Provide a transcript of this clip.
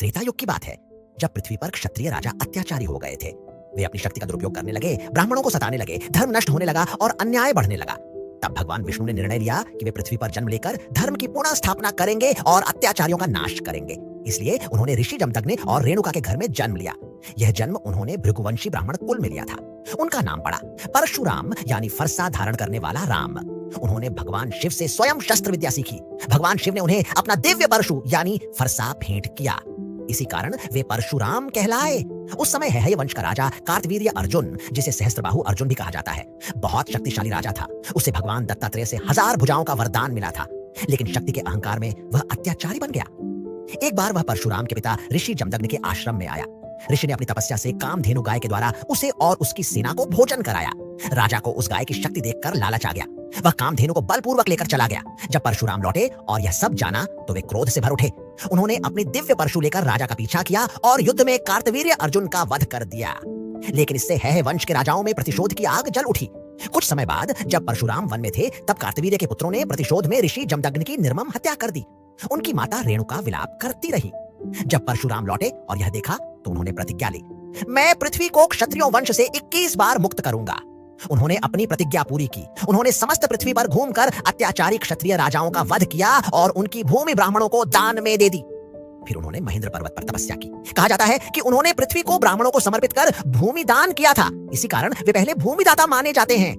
त्रेता युग की बात है, जब पृथ्वी पर क्षत्रिय राजा अत्याचारी हो गए थे। वे अपनी शक्ति का दुरुपयोग करने लगे, ब्राह्मणों को सताने लगे, धर्म नष्ट होने लगा और अन्याय बढ़ने लगा। तब भगवान विष्णु ने निर्णय लिया कि वे पृथ्वी पर जन्म लेकर धर्म की पुनः स्थापना करेंगे और अत्याचारियों का नाश करेंगे। इसलिए उन्होंने ऋषि जमदग्नि और रेणुका के घर में जन्म लिया। यह जन्म उन्होंने भृगुवंशी ब्राह्मण कुल में लिया था। उनका नाम पड़ा परशुराम, यानी फरसा धारण करने वाला राम। उन्होंने भगवान शिव से स्वयं शस्त्र विद्या सीखी। भगवान शिव ने उन्हें अपना दिव्य परशु यानी फरसा भेंट किया। इसी कारण वे परशुराम कहलाए। उस समय हैहय वंश का राजा कार्तवीर्य अर्जुन, जिसे सहस्त्रबाहु अर्जुन भी कहा जाता है, बहुत शक्तिशाली राजा था। उसे भगवान दत्तात्रेय से 1000 भुजाओं का वरदान मिला था, लेकिन शक्ति के अहंकार में वह अत्याचारी बन गया। एक बार वह परशुराम के पिता ऋषि जमदग्नि के आश्रम में आया। ऋषि ने अपनी तपस्या से कामधेनु गाय के द्वारा उसे और उसकी सेना को भोजन कराया। राजा को उस गाय की शक्ति देखकर लालच आ गया। वह कामधेनु को बलपूर्वक लेकर चला गया। जब परशुराम लौटे और यह सब जाना तो वे क्रोध से भर उठे। उन्होंने अपनी दिव्य परशु लेकर राजा का पीछा किया और युद्ध में कार्तवीर्य अर्जुन का वध कर दिया। लेकिन इससे हैहय वंश के राजाओं में प्रतिशोध की आग जल उठी। कुछ समय बाद जब परशुराम वन में थे, तब कार्तवीर्य के पुत्रों ने प्रतिशोध में ऋषि जमदग्नि की निर्मम हत्या कर दी। उनकी माता रेणुका विलाप करती रही। जब परशुराम लौटे और यह देखा तो उन्होंने प्रतिज्ञा ली, मैं पृथ्वी को क्षत्रियों वंश से 21 बार मुक्त करूंगा। उन्होंने अपनी प्रतिज्ञा पूरी की। उन्होंने समस्त पृथ्वी पर घूमकर अत्याचारी क्षत्रिय राजाओं का वध किया और उनकी भूमि ब्राह्मणों को दान में दे दी। फिर उन्होंने महेंद्र पर्वत पर तपस्या की। कहा जाता है कि उन्होंने पृथ्वी को ब्राह्मणों को समर्पित कर भूमि दान किया था। इसी कारण वे पहले भूमिदाता माने जाते हैं।